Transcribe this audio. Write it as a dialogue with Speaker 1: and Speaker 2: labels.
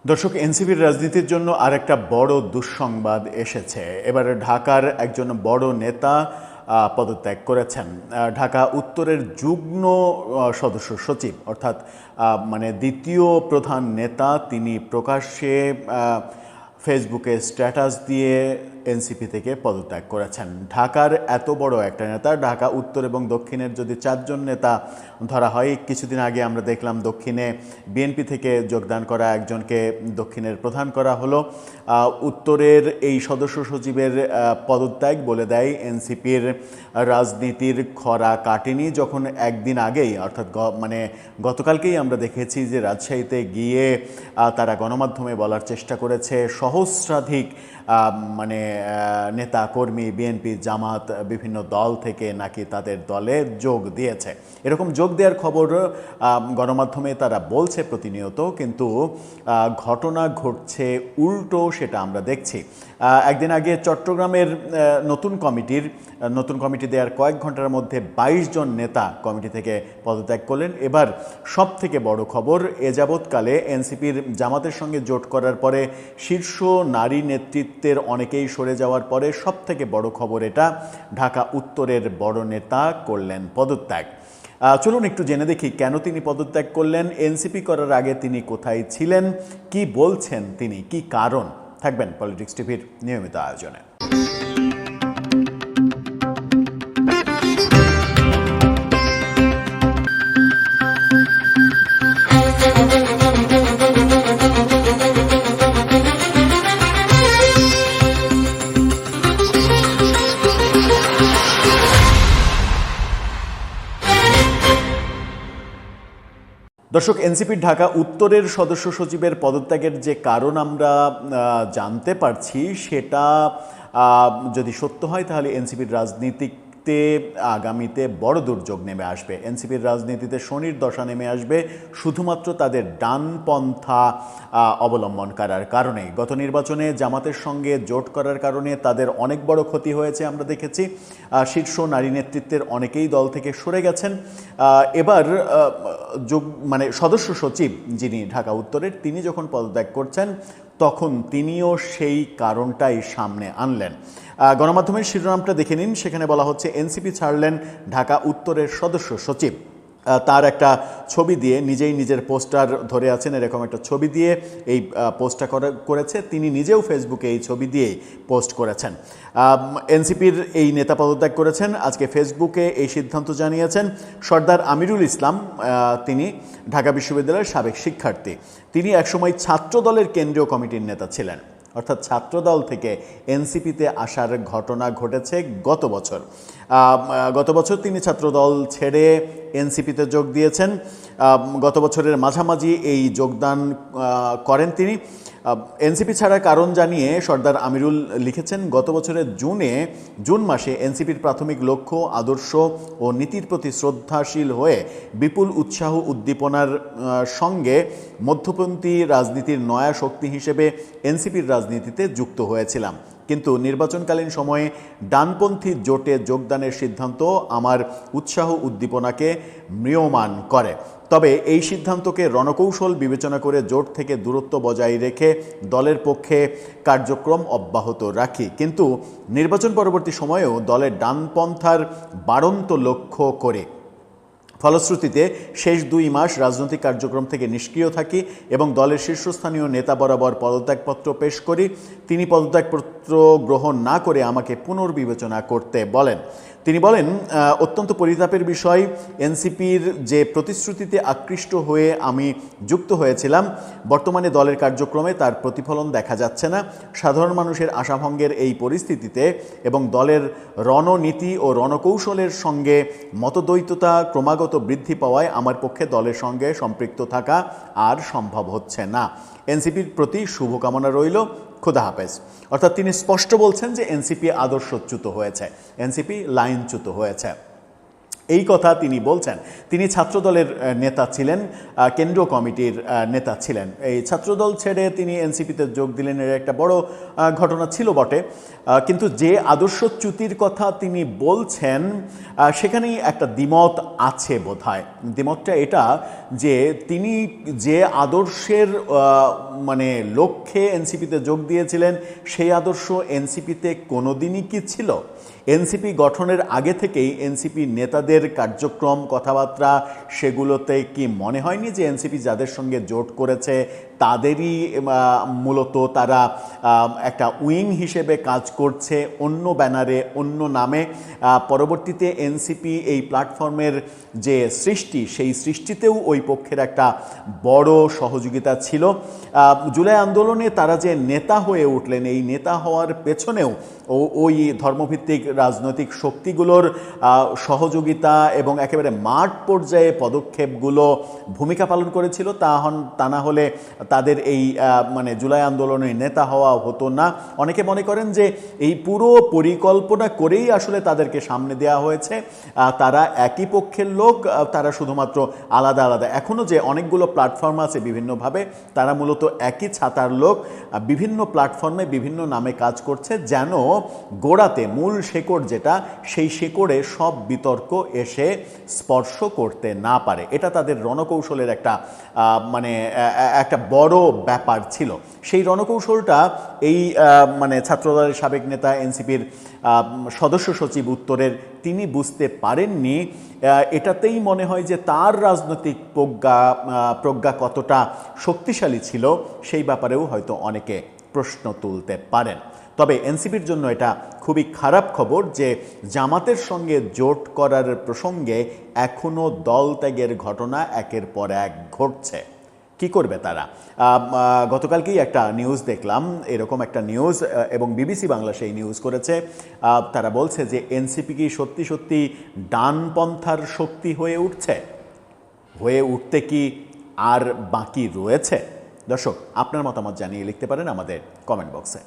Speaker 1: দর্শক, এনসিপির রাজনীতির জন্য আরেকটা বড় দুঃসংবাদ এসেছে। এবারে ঢাকার একজন বড় নেতা পদত্যাগ করেছেন। ঢাকা উত্তরের যুগ্ম সদস্য সচিব, অর্থাৎ মানে দ্বিতীয় প্রধান নেতা, তিনি প্রকাশ্যে ফেসবুকে স্ট্যাটাস দিয়ে এনসিপি থেকে পদত্যাগ করেছেন। ঢাকার এত বড় একটা নেতা, ঢাকা উত্তর এবং দক্ষিণের যদি 4 জন নেতা ধরা হয়, কিছুদিন আগে আমরা দেখলাম দক্ষিণে বিএনপি থেকে যোগদান করা একজনকে দক্ষিণের প্রধান করা হলো। উত্তরের এই সদস্য সচিবের পদত্যাগ বলে দেয় এনসিপির রাজনীতির খরা কাটেনি। যখন একদিন আগেই, অর্থাৎ মানে গতকালকেই আমরা দেখেছি যে রাজশাহীতে গিয়ে তারা গণমাধ্যমে বলার চেষ্টা করেছে সহস্রাধিক মানে নেতা কর্মী, বিএনপি, জামাত, বিভিন্ন দল থেকে নাকি তাদের দলে যোগ দিয়েছে। এরকম যোগ দেওয়ার খবর গণমাধ্যমে তারা বলছে প্রতিনিয়ত, কিন্তু ঘটনা ঘটছে উল্টো, সেটা আমরা দেখছি। একদিন আগে চট্টগ্রামের নতুন কমিটি দেওয়ার কয়েক ঘন্টার মধ্যে 22 জন নেতা কমিটি থেকে পদত্যাগ করলেন। এবার সব থেকে বড় খবর, এ যাবৎকালে এনসিপির জামাতের সঙ্গে জোট করার পরে শীর্ষ নারী নেতৃত্বের অনেকেই সরে যাওয়ার পরে সব থেকে বড় খবর এটা, ঢাকা উত্তরের বড় নেতা করলেন পদত্যাগ। চলুন একটু জেনে দেখি কেন তিনি পদত্যাগ করলেন, এনসিপি করার আগে তিনি কোথায় ছিলেন, কি বলছেন তিনি, কি কারণ। থাকবেন পলিটিক্স টিভির নিয়মিত আয়োজনে। দর্শক, এনসিপির ঢাকা উত্তরের সদস্য সচিবের পদত্যাগের যে কারণ আমরা জানতে পারছি, সেটা যদি সত্য হয় তাহলে এনসিপির রাজনীতিতে আগামীতে বড় দুর্যোগ নেমে আসবে। এনসিপির রাজনীতিতে শনির দশা নেমে আসবে শুধুমাত্র তাদের ডানপন্থা অবলম্বন করার কারণে। গত নির্বাচনে জামাতের সঙ্গে জোট করার কারণে তাদের অনেক বড় ক্ষতি হয়েছে, আমরা দেখেছি। শীর্ষ নারী নেতৃত্বের অনেকেই দল থেকে সরে গেছেন। এবার মানে সদস্য সচিব যিনি ঢাকা উত্তরের, তিনি যখন পদত্যাগ করছেন তখন তিনিও সেই কারণটাই সামনে আনলেন। গণমাধ্যমের শিরোনামটা দেখে নিন, সেখানে বলা হচ্ছে এনসিপি ছাড়লেন ঢাকা উত্তরের সদস্য সচিব। তার একটা ছবি দিয়ে, নিজেই নিজের পোস্টার ধরে আছেন, এরকম একটা ছবি দিয়ে এই পোস্টটা করেছে। তিনি নিজেও ফেসবুকে এই ছবি দিয়েই পোস্ট করেছেন। এনসিপির এই নেতা পদত্যাগ করেছেন। আজকে ফেসবুকে এই সিদ্ধান্ত জানিয়েছেন সর্দার আমিরুল ইসলাম। তিনি ঢাকা বিশ্ববিদ্যালয়ের সাবেক শিক্ষার্থী। তিনি একসময় ছাত্র দলের কেন্দ্রীয় কমিটির নেতা ছিলেন, অর্থাৎ ছাত্রদল থেকে এনসিপিতে আসার ঘটনা ঘটেছে গত বছর তিনি ছাত্রদল ছেড়ে এনসিপিতে যোগ দিয়েছেন। গত বছরের মাঝামাঝি এই যোগদান করেন তিনি। এনসিপি ছাড়ার কারণ জানিয়ে সর্দার আমিরুল লিখেছেন, গত বছরের জুন মাসে এনসিপির প্রাথমিক লক্ষ্য, আদর্শ ও নীতির প্রতি শ্রদ্ধাশীল হয়ে বিপুল উৎসাহ উদ্দীপনার সঙ্গে মধ্যপন্থী রাজনীতির নয়া শক্তি হিসেবে এনসিপির রাজনীতিতে যুক্ত হয়েছিলাম। কিন্তু নির্বাচনকালীন সময়ে ডানপন্থী জোটে যোগদানের সিদ্ধান্ত আমার উৎসাহ উদ্দীপনাকে ম্রিয়মাণ করে। তবে এই সিদ্ধান্তকে রণকৌশল বিবেচনা করে জোট থেকে দূরত্ব বজায় রেখে দলের পক্ষে কার্যক্রম অব্যাহত রাখি, কিন্তু নির্বাচন পরবর্তী সময়েও দলের ডানপন্থার বাড়ন্ত লক্ষ্য করে ফলশ্রুতিতে শেষ 2 মাস রাজনৈতিক কার্যক্রম থেকে নিষ্ক্রিয় থাকি এবং দলের শীর্ষস্থানীয় নেতা বরাবর পদত্যাগপত্র পেশ করি। তিনি পদত্যাগপত্র গ্রহণ না করে আমাকে পুনর্বিবেচনা করতে বলেন। তিনি বলেন, অত্যন্ত পরিতাপের বিষয়, এনসিপির যে প্রতিশ্রুতিতে আকৃষ্ট হয়ে আমি যুক্ত হয়েছিলাম, বর্তমানে দলের কার্যক্রমে তার প্রতিফলন দেখা যাচ্ছে না। সাধারণ মানুষের আশাভঙ্গের এই পরিস্থিতিতে এবং দলের রণনীতি ও রণকৌশলের সঙ্গে মতদ্বৈততা ক্রমাগত বৃদ্ধি পাওয়ায় আমার পক্ষে দলের সঙ্গে সম্পৃক্ত থাকা আর সম্ভব হচ্ছে না। এনসিপির প্রতি শুভকামনা রইল, খুদা হাফেজ। অর্থাৎ তিনি স্পষ্ট বলছেন যে এনসিপি আদর্শচ্যুত হয়েছে, এনসিপি লাইনচ্যুত হয়েছে। এই কথা তিনি বলছেন। তিনি ছাত্রদলের নেতা ছিলেন, কেন্দ্রীয় কমিটির নেতা ছিলেন। এই ছাত্রদল ছেড়ে তিনি এনসিপিতে যোগ দিলেন, এর একটা বড় ঘটনা ছিল বটে, কিন্তু যে আদর্শচ্যুতির কথা তিনি বলছেন সেখানেই একটা দ্বিমত আছে বোধহয়। দ্বিমতটা এটা যে তিনি যে আদর্শের মানে লক্ষ্যে এনসিপিতে যোগ দিয়েছিলেন সেই আদর্শ এনসিপিতে কোনোদিনই কি ছিল? এনসিপি গঠনের আগে থেকেই এনসিপি নেতাদের কার্যক্রম, কথাবার্তা, সেগুলোতে কি মনে হয়নি যে এনসিপি যাদের সঙ্গে জোট করেছে তাদেরই মূলত তারা একটা উইং হিসেবে কাজ করছে অন্য ব্যানারে, অন্য নামে? পরবর্তীতে এনসিপি এই প্ল্যাটফর্মের যে সৃষ্টি, সেই সৃষ্টিতেও ওই পক্ষের একটা বড় সহযোগিতা ছিল। জুলাই আন্দোলনে তারা যে নেতা হয়ে উঠলেন, এই নেতা হওয়ার পেছনেও ওই ধর্মভিত্তিক রাজনৈতিক শক্তিগুলোর সহযোগিতা এবং একেবারে মাঠ পর্যায়ে পদক্ষেপগুলো ভূমিকা পালন করেছিল। তা না হলে তাদের এই মানে জুলাই আন্দোলনের নেতা হওয়া হতো না। অনেকে মনে করেন যে এই পুরো পরিকল্পনা করেই আসলে তাদেরকে সামনে দেওয়া হয়েছে। তারা একই পক্ষের লোক, তারা শুধুমাত্র আলাদা আলাদা। এখনও যে অনেকগুলো প্ল্যাটফর্ম আছে বিভিন্নভাবে, তারা মূলত একই ছাতার লোক, বিভিন্ন প্ল্যাটফর্মে বিভিন্ন নামে কাজ করছে, যেন গোড়াতে মূল শেকড় যেটা, সেই শেকড়ে সব বিতর্ক এসে স্পর্শ করতে না পারে। এটা তাদের রণকৌশলের একটা মানে একটা বড় ব্যাপার ছিল। সেই রণকৌশলটা এই মানে ছাত্রদলের সাবেক নেতা, এনসিপির সদস্য সচিব উত্তরের, তিনি বুঝতে পারেননি। এটাতেই মনে হয় যে তার রাজনৈতিক প্রজ্ঞা কতটা শক্তিশালী ছিল সেই ব্যাপারেও হয়তো অনেকে প্রশ্ন তুলতে পারেন। তবে এনসিপির জন্য এটা খুবই খারাপ খবর যে জামাতের সঙ্গে জোট করার প্রসঙ্গে এখনও দল ত্যাগের ঘটনা একের পর এক ঘটছে। কি করবে তারা? গতকালকেই একটা নিউজ দেখলাম, এরকম একটা নিউজ, এবং বিবিসি বাংলা সেই নিউজ করেছে। তারা বলছে যে এনসিপি কি সত্যি সত্যি ডানপন্থার শক্তি হয়ে উঠছে? হয়ে উঠতে কি আর বাকি রয়েছে? দর্শক, আপনার মতামত জানিয়ে লিখতে পারেন আমাদের কমেন্ট বক্সে।